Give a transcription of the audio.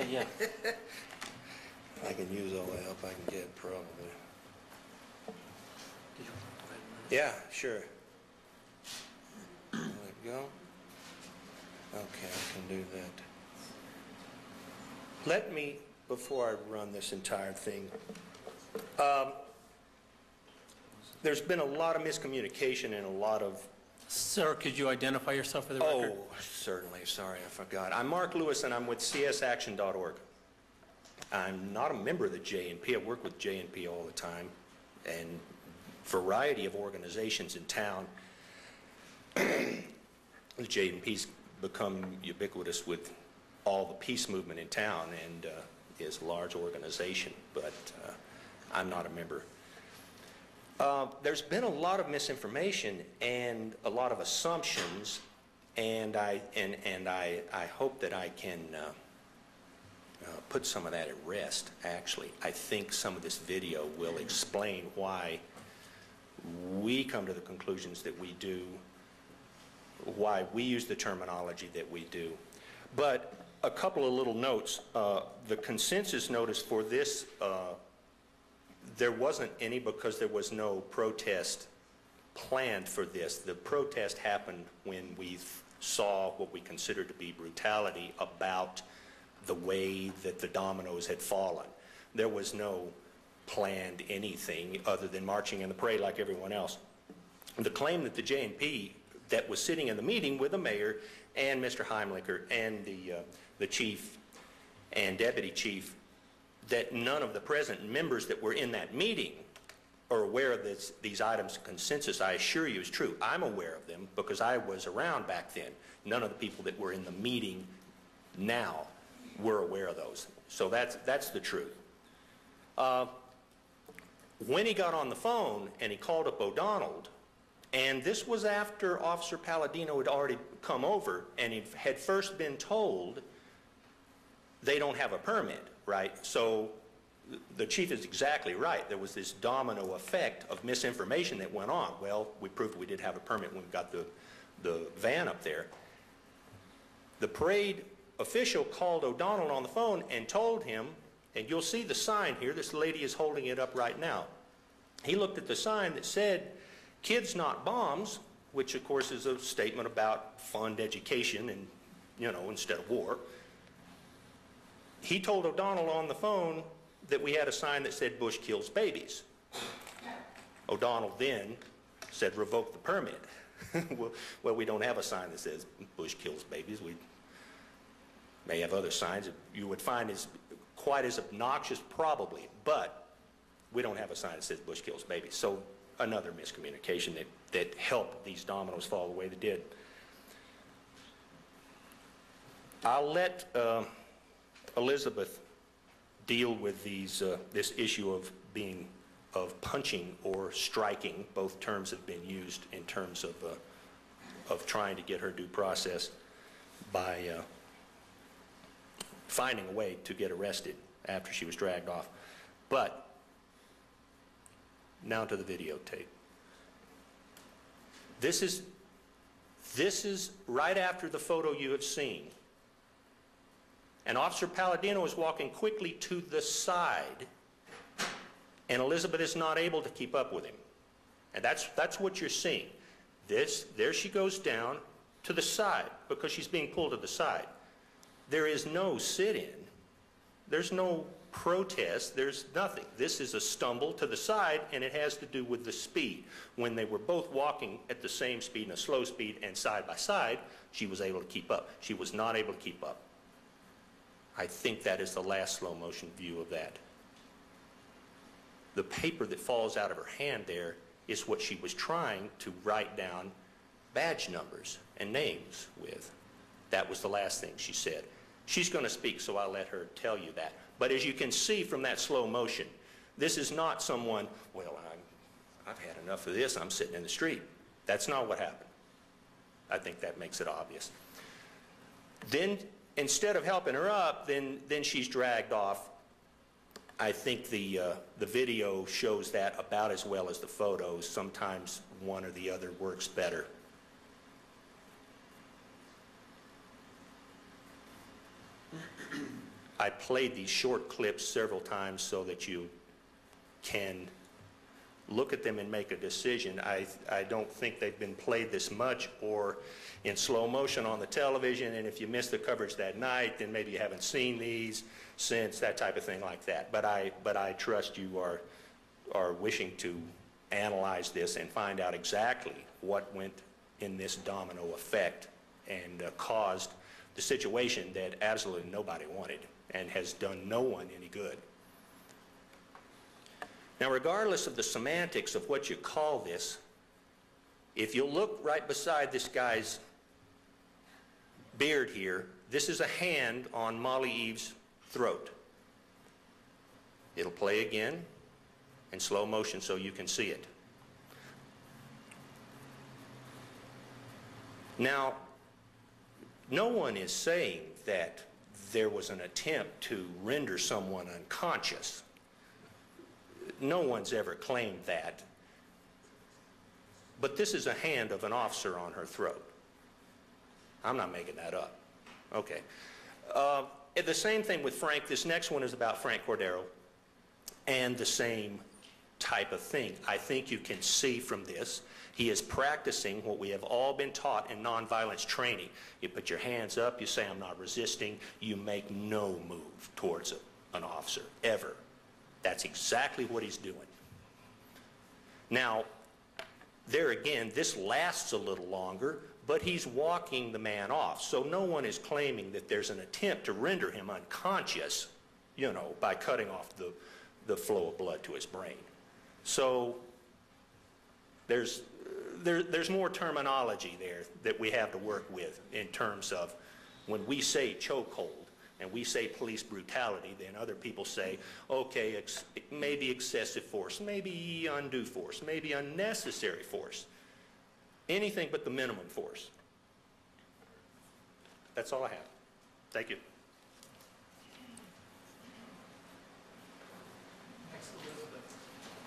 Yeah. I can use all the help I can get, probably. Yeah, sure. Let it go. Okay, I can do that. Let me, before I run this entire thing, there's been a lot of miscommunication and a lot of... Sir, could you identify yourself for the record? Oh, certainly. Sorry, I forgot. I'm Mark Lewis, and I'm with CSaction.org. I'm not a member of the J&P. I work with J&P all the time, and a variety of organizations in town. The J&P's become ubiquitous with all the peace movement in town and is a large organization, but I'm not a member. There's been a lot of misinformation and a lot of assumptions, and I hope that I can put some of that at rest, actually. I think some of this video will explain why we come to the conclusions that we do, why we use the terminology that we do. But a couple of little notes. The consensus notice for this, there wasn't any because there was no protest planned for this. The protest happened when we saw what we considered to be brutality about the way that the dominoes had fallen. There was no planned anything other than marching in the parade like everyone else. The claim that the J&P that was sitting in the meeting with the mayor and Mr. Heimlicher and the chief and deputy chief, that none of the present members that were in that meeting are aware of these items of consensus, I assure you is true. I'm aware of them because I was around back then. None of the people that were in the meeting now were aware of those. So that's the truth. When he got on the phone and he called up O'Donnell, and this was after Officer Palladino had already come over and he had first been told they don't have a permit, right? So the chief is exactly right. There was this domino effect of misinformation that went on. Well, we proved we did have a permit when we got the van up there. The parade official called O'Donnell on the phone and told him, and you'll see the sign here, this lady is holding it up right now. He looked at the sign that said, "Kids Not Bombs," which of course is a statement about fund education and, you know, instead of war. He told O'Donnell on the phone that we had a sign that said "Bush kills babies." O'Donnell then said, "Revoke the permit." Well, we don't have a sign that says "Bush kills babies." We may have other signs that you would find is quite as obnoxious probably, but we don't have a sign that says "Bush kills babies." So another miscommunication that helped these dominoes fall the way they did. I'll let Elizabeth deal with this issue of punching or striking. Both terms have been used in terms of trying to get her due process by finding a way to get arrested after she was dragged off. But now to the videotape. This is right after the photo you have seen. And Officer Palladino is walking quickly to the side, and Elizabeth is not able to keep up with him. And that's what you're seeing. There she goes down to the side because she's being pulled to the side. There is no sit-in. There's no protest. There's nothing. This is a stumble to the side, and it has to do with the speed. When they were both walking at the same speed and a slow speed and side by side, she was able to keep up. She was not able to keep up. I think that is the last slow motion view of that. The paper that falls out of her hand there is what she was trying to write down badge numbers and names with. That was the last thing she said. She's going to speak, so I'll let her tell you that. But as you can see from that slow motion, this is not someone, well, I've had enough of this, I'm sitting in the street. That's not what happened. I think that makes it obvious. Then, instead of helping her up, then she's dragged off. I think the video shows that about as well as the photos. Sometimes one or the other works better. I played these short clips several times so that you can look at them and make a decision. I don't think they've been played this much or in slow motion on the television, and if you missed the coverage that night, then maybe you haven't seen these since, that type of thing like that. But I trust you are wishing to analyze this and find out exactly what went in this domino effect and caused the situation that absolutely nobody wanted and has done no one any good. Now, regardless of the semantics of what you call this, if you look right beside this guy's beard here, this is a hand on Molly Eve's throat. It'll play again in slow motion so you can see it. Now, no one is saying that there was an attempt to render someone unconscious. No one's ever claimed that. But this is a hand of an officer on her throat. I'm not making that up. Okay. The same thing with Frank. This next one is about Frank Cordero, and the same type of thing. I think you can see from this, he is practicing what we have all been taught in nonviolence training. You put your hands up, you say, I'm not resisting, you make no move towards an officer, ever. That's exactly what he's doing. Now, there again, this lasts a little longer, but he's walking the man off. So no one is claiming that there's an attempt to render him unconscious, you know, by cutting off the flow of blood to his brain. So there's more terminology there that we have to work with in terms of when we say chokehold and we say police brutality, then other people say, okay, maybe excessive force, maybe undue force, maybe unnecessary force, anything but the minimum force. That's all I have. Thank you.